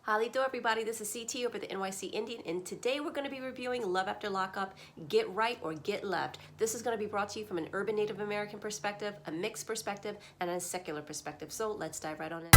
Howdy-do, everybody. This is CT over the NYC Indian, and today we're going to be reviewing Love After Lockup, Get Right or Get Left. This is going to be brought to you from an urban Native American perspective, a mixed perspective, and a secular perspective. So let's dive right on in.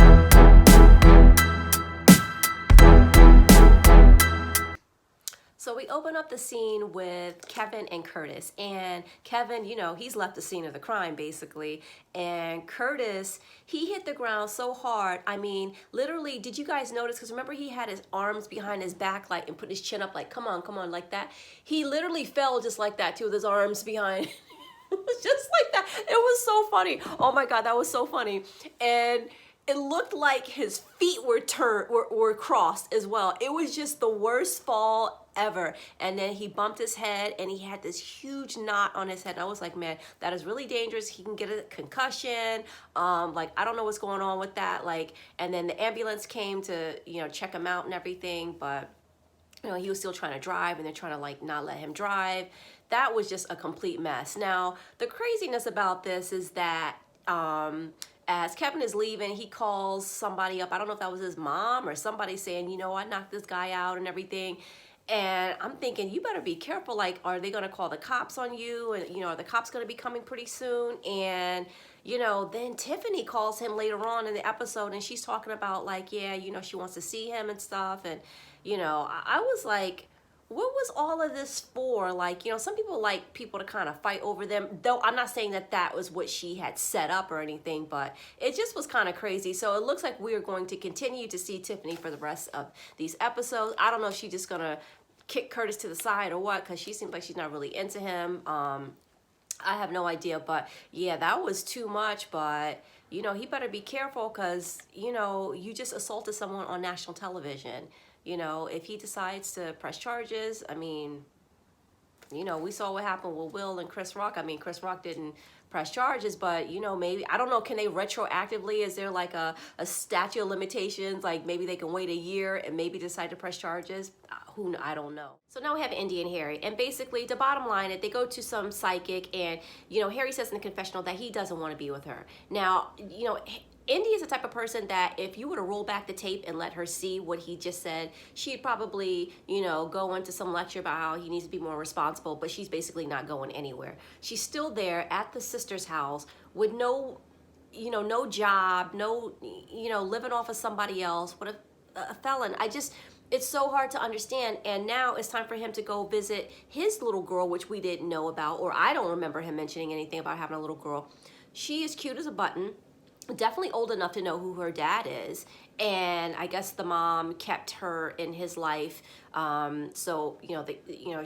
So we open up the scene with Kevin and Curtis, and Kevin, he's left the scene of the crime basically, and Curtis, he hit the ground so hard. I mean, literally, did you guys notice? Because remember, he had his arms behind his back, like, and put his chin up, like, come on, like that. He literally fell just like that too, with his arms behind. It was just like that. It was so funny. Oh my God, that was so funny. And it looked like his feet were crossed as well. It was just the worst fall ever. And then he bumped his head and he had this huge knot on his head. And I was like, man, that is really dangerous. He can get a concussion. Like, I don't know what's going on with that. Like, and then the ambulance came to, check him out and everything. But, he was still trying to drive, and they're trying to, like, not let him drive. That was just a complete mess. Now, the craziness about this is that, as Kevin is leaving, he calls somebody up. I don't know if that was his mom or somebody saying, I knocked this guy out and everything. And I'm thinking, you better be careful. Like, are they going to call the cops on you? And, are the cops going to be coming pretty soon? And, then Tiffany calls him later on in the episode, and she's talking about, like, yeah, she wants to see him and stuff. And, I was like, what was all of this for? Like, some people like people to kind of fight over them, though I'm not saying that that was what she had set up or anything, but it just was kind of crazy. So it looks like we're going to continue to see Tiffany for the rest of these episodes. I don't know if she's just going to kick Curtis to the side or what, because she seems like she's not really into him. I have no idea, but yeah, that was too much. But he better be careful, because you just assaulted someone on national television. If he decides to press charges, I mean, we saw what happened with Will and Chris Rock. I mean, Chris Rock didn't press charges, but, maybe, I don't know, can they retroactively, is there like a statute of limitations? Like, maybe they can wait a year and maybe decide to press charges? I don't know. So now we have Indy and Harry, and basically the bottom line is they go to some psychic, and, Harry says in the confessional that he doesn't want to be with her. Now, Indy is the type of person that if you were to roll back the tape and let her see what he just said, she'd probably, go into some lecture about how he needs to be more responsible, but she's basically not going anywhere. She's still there at the sister's house with no job, no, living off of somebody else, what a felon. It's so hard to understand. And now it's time for him to go visit his little girl, which we didn't know about, or I don't remember him mentioning anything about having a little girl. She is cute as a button. Definitely old enough to know who her dad is, and I guess the mom kept her in his life, so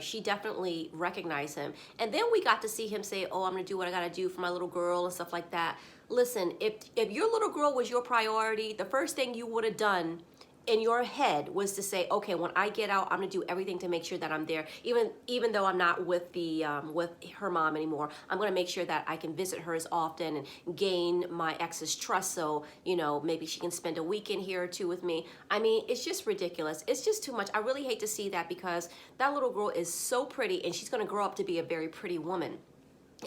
she definitely recognized him. And then we got to see him say, "Oh, I'm gonna do what I gotta do for my little girl" and stuff like that. Listen, if your little girl was your priority, the first thing you would have done in your head was to say, okay, when I get out, I'm gonna do everything to make sure that I'm there, even though I'm not with the with her mom anymore. I'm gonna make sure that I can visit her as often and gain my ex's trust, so maybe she can spend a weekend here or two with me. I mean, it's just ridiculous. It's just too much. I really hate to see that, because that little girl is so pretty, and she's gonna grow up to be a very pretty woman.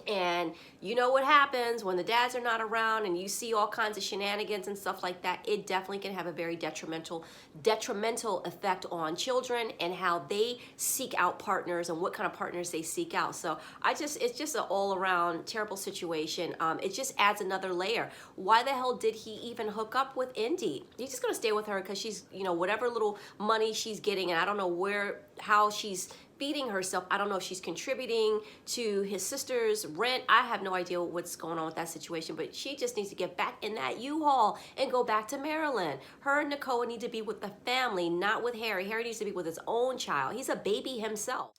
And you know what happens when the dads are not around and you see all kinds of shenanigans and stuff like that. It definitely can have a very detrimental effect on children and how they seek out partners and what kind of partners they seek out. So it's just an all-around terrible situation. It just adds another layer. Why the hell did he even hook up with Indy? He's just gonna stay with her because she's, whatever little money she's getting, and I don't know how she's feeding herself. I don't know if she's contributing to his sister's rent. I have no idea what's going on with that situation, but she just needs to get back in that U-Haul and go back to Maryland. Her and Nicole need to be with the family, not with Harry. Harry needs to be with his own child. He's a baby himself.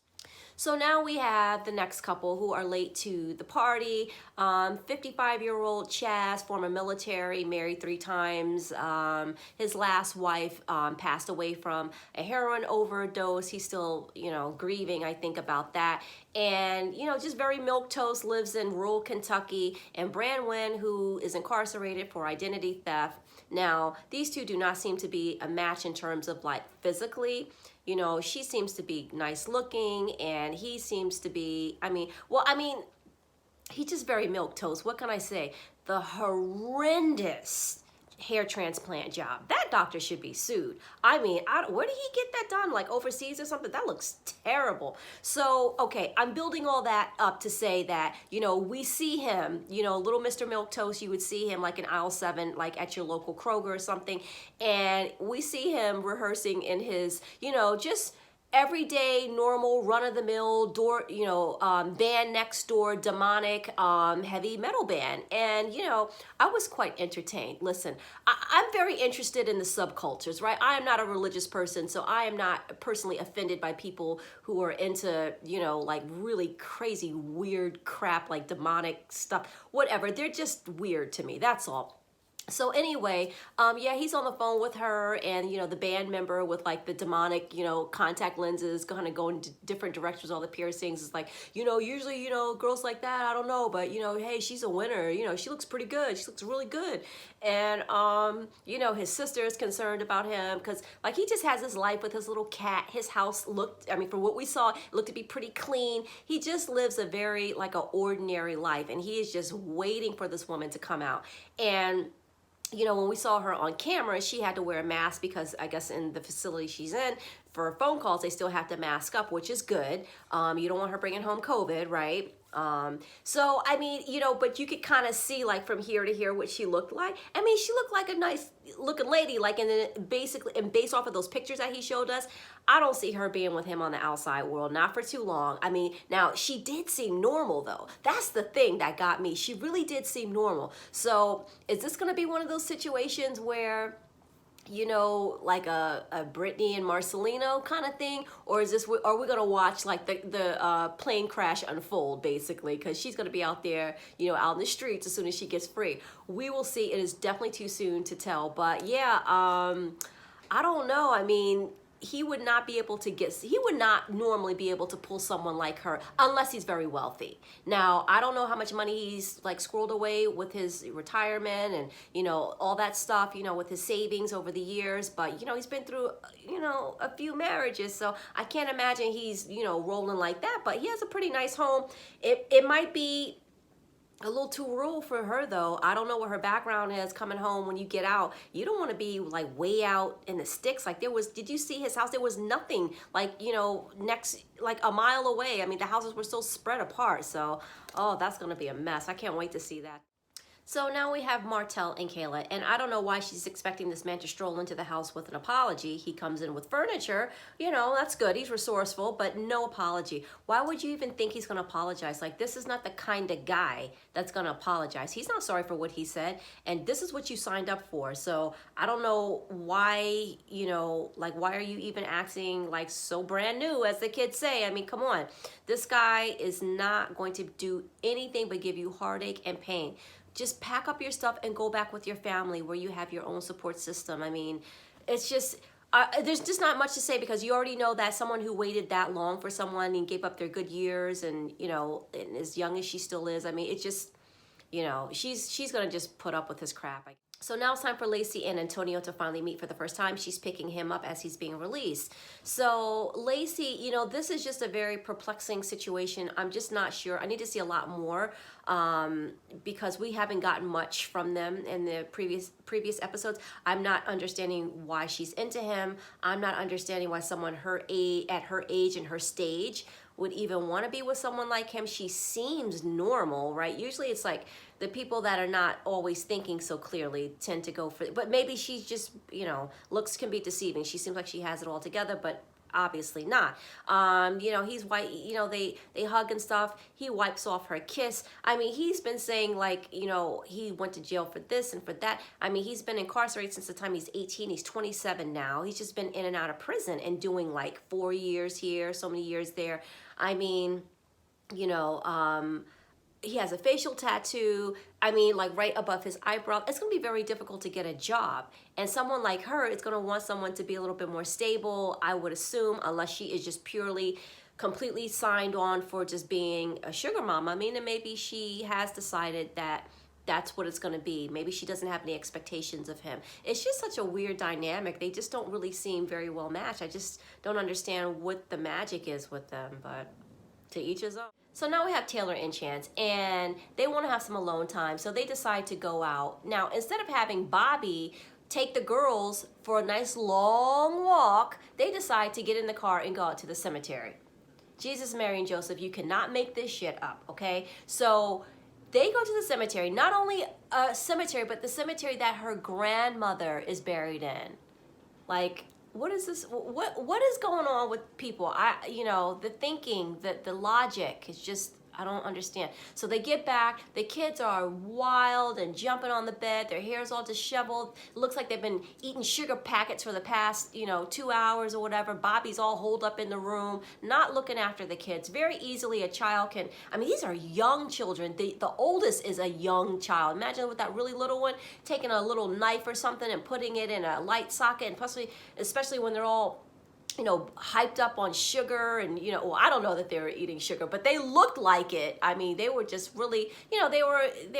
So now we have the next couple who are late to the party. 55-year-old Chaz, former military, married 3 times. His last wife passed away from a heroin overdose. He's still, grieving, I think, about that. And, just very milquetoast, lives in rural Kentucky. And Branwen, who is incarcerated for identity theft. Now, these two do not seem to be a match in terms of, like, physically. She seems to be nice looking, and he seems to be, he's just very milquetoast. What can I say? The horrendous hair transplant job. That doctor should be sued. I mean, where did he get that done? Like overseas or something? That looks terrible. So, okay, I'm building all that up to say that, you know, we see him, you know, little Mr. Milquetoast, you would see him like in aisle 7, like at your local Kroger or something. And we see him rehearsing in his, you know, just everyday, normal, run-of-the-mill door, you know, band next door, demonic, heavy metal band. And, you know, I was quite entertained. Listen, I'm very interested in the subcultures, right? I am not a religious person, so I am not personally offended by people who are into, you know, like really crazy, weird crap, like demonic stuff, whatever. They're just weird to me, that's all. So anyway, yeah, he's on the phone with her, and, you know, the band member with like the demonic, you know, contact lenses kind of going to different directions, all the piercings is like, you know, usually, you know, girls like that, I don't know, but, you know, hey, she's a winner, you know, she looks pretty good, she looks really good. And, you know, his sister is concerned about him because, like, he just has his life with his little cat. His house looked, I mean, from what we saw, it looked to be pretty clean. He just lives a very, like, a ordinary life, and he is just waiting for this woman to come out. And you know, when we saw her on camera, she had to wear a mask because I guess in the facility she's in, for phone calls, they still have to mask up, which is good. You don't want her bringing home COVID, right? So, I mean, you know, but you could kind of see like from here to here what she looked like. I mean, she looked like a nice looking lady, like, and then basically, and based off of those pictures that he showed us, I don't see her being with him on the outside world, not for too long. I mean, now she did seem normal though. That's the thing that got me. She really did seem normal. So is this going to be one of those situations where, you know, like a Brittany and Marcelino kind of thing, or is this, are we gonna watch like the plane crash unfold basically, because she's gonna be out there, you know, out in the streets as soon as she gets free. We will see. It is definitely too soon to tell, but yeah, I don't know. I mean, he would not normally be able to pull someone like her unless he's very wealthy. Now, I don't know how much money he's like squirreled away with his retirement and, you know, all that stuff, you know, with his savings over the years, but, you know, he's been through, you know, a few marriages, so I can't imagine he's, you know, rolling like that, but he has a pretty nice home. It might be a little too rural for her though. I don't know what her background is coming home when you get out. You don't want to be like way out in the sticks. Like did you see his house? There was nothing like, you know, next, like a mile away. I mean, the houses were so spread apart. So, oh, that's going to be a mess. I can't wait to see that. So now we have Martell and Kayla, and I don't know why she's expecting this man to stroll into the house with an apology. He comes in with furniture, you know, that's good. He's resourceful, but no apology. Why would you even think he's going to apologize? Like, this is not the kind of guy that's going to apologize. He's not sorry for what he said, and this is what you signed up for. So I don't know why, you know, like, why are you even acting like so brand new, as the kids say? I mean, come on. This guy is not going to do anything but give you heartache and pain. Just pack up your stuff and go back with your family where you have your own support system. I mean, it's just, there's just not much to say because you already know that someone who waited that long for someone and gave up their good years and, you know, and as young as she still is, I mean, it's just, you know, she's going to just put up with his crap. So now it's time for Lacey and Antonio to finally meet for the first time. She's picking him up as he's being released. So Lacey, you know, this is just a very perplexing situation. I'm just not sure. I need to see a lot more because we haven't gotten much from them in the previous episodes. I'm not understanding why she's into him. I'm not understanding why someone at her age and her stage would even want to be with someone like him. She seems normal, right? Usually it's like the people that are not always thinking so clearly tend to go for it. But maybe she's just, you know, looks can be deceiving. She seems like she has it all together, but obviously not. You know, he's white, you know, they hug and stuff. He wipes off her kiss. I mean, he's been saying like, you know, he went to jail for this and for that. I mean, he's been incarcerated since the time he's 18. He's 27 now. He's just been in and out of prison and doing like 4 years here, so many years there. I mean, you know, he has a facial tattoo, I mean, like right above his eyebrow. It's going to be very difficult to get a job. And someone like her is going to want someone to be a little bit more stable, I would assume, unless she is just purely, completely signed on for just being a sugar mama. I mean, and maybe she has decided that that's what it's going to be. Maybe she doesn't have any expectations of him. It's just such a weird dynamic. They just don't really seem very well matched. I just don't understand what the magic is with them, but to each his own. So now we have Taylor and Chance, and they want to have some alone time, so they decide to go out. Now, instead of having Bobby take the girls for a nice long walk, they decide to get in the car and go out to the cemetery. Jesus, Mary, and Joseph, you cannot make this shit up, okay? So they go to the cemetery, not only a cemetery, but the cemetery that her grandmother is buried in. Like, what is this? What is going on with people? The thinking, the logic is just, I don't understand. So they get back, the kids are wild and jumping on the bed, their hair's all disheveled. It looks like they've been eating sugar packets for the past, 2 hours or whatever. Bobby's all holed up in the room, not looking after the kids. Very easily a child can, these are young children. The oldest is a young child. Imagine with that really little one, taking a little knife or something and putting it in a light socket, and especially when they're all hyped up on sugar and, I don't know that they were eating sugar, but they looked like it. They were just really, they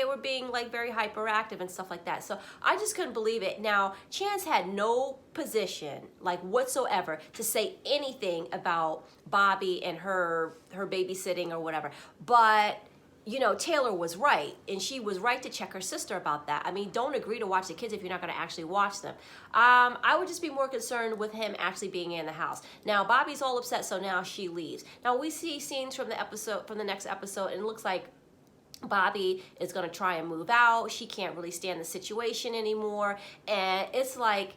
were being like very hyperactive and stuff like that. So I just couldn't believe it. Now, Chance had no position, like whatsoever, to say anything about Bobby and her babysitting or whatever. But Taylor was right, and she was right to check her sister about that. Don't agree to watch the kids if you're not going to actually watch them. I would just be more concerned with him actually being in the house. Now, Bobby's all upset, so now she leaves. Now, we see scenes from the next episode, and it looks like Bobby is going to try and move out. She can't really stand the situation anymore, and it's like,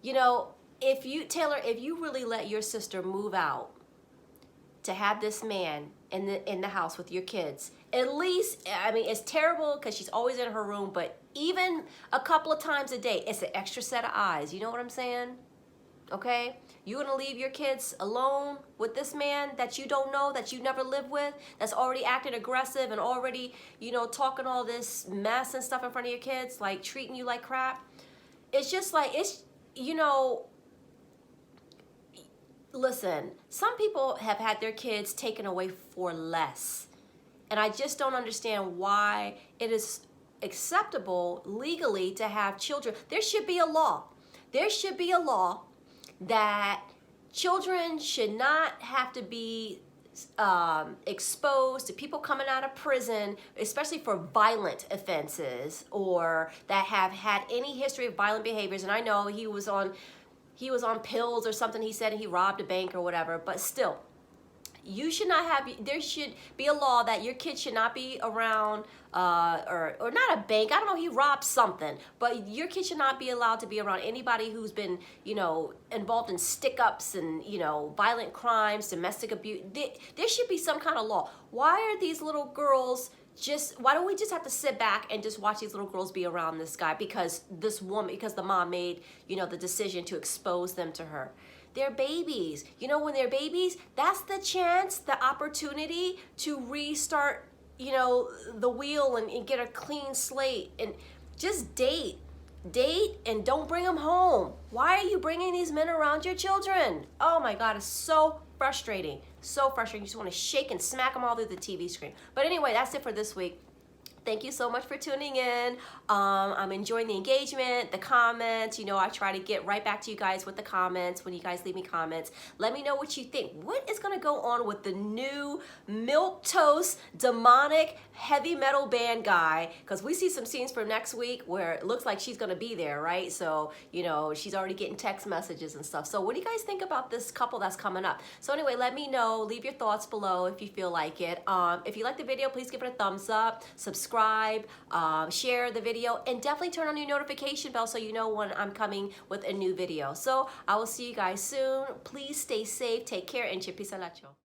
if you really let your sister move out to have this man in the house with your kids, at least, it's terrible because she's always in her room, but even a couple of times a day, it's an extra set of eyes. You know what I'm saying? Okay? You're gonna leave your kids alone with this man that you don't know, that you never lived with, that's already acting aggressive and already, talking all this mess and stuff in front of your kids, like treating you like crap. It's just like, listen, some people have had their kids taken away for less. And I just don't understand why it is acceptable legally to have children. There should be a law. There should be a law that children should not have to be exposed to people coming out of prison, especially for violent offenses or that have had any history of violent behaviors. And I know he was on pills or something, he said, and he robbed a bank or whatever, but still, there should be a law that your kids should not be around, or not a bank, I don't know, he robbed something, but your kids should not be allowed to be around anybody who's been, involved in stick-ups and, violent crimes, domestic abuse. There should be some kind of law. Why are these little girls why don't we just have to sit back and just watch these little girls be around this guy because the mom made, the decision to expose them to her? They're babies. When they're babies, that's the chance, the opportunity to restart, the wheel and get a clean slate and just date and don't bring them home. Why are you bringing these men around your children? Oh my God, it's so frustrating. So frustrating. You just want to shake and smack them all through the TV screen. But anyway, that's it for this week. Thank you so much for tuning in. I'm enjoying the engagement, the comments. I try to get right back to you guys with the comments when you guys leave me comments. Let me know what you think. What is going to go on with the new milquetoast, demonic, heavy metal band guy? Because we see some scenes for next week where it looks like she's going to be there, right? So, she's already getting text messages and stuff. So what do you guys think about this couple that's coming up? So anyway, let me know. Leave your thoughts below if you feel like it. If you like the video, please give it a thumbs up. Subscribe. Share the video, and definitely turn on your notification bell so you know when I'm coming with a new video. So I will see you guys soon. Please stay safe, take care, and chipisalacho.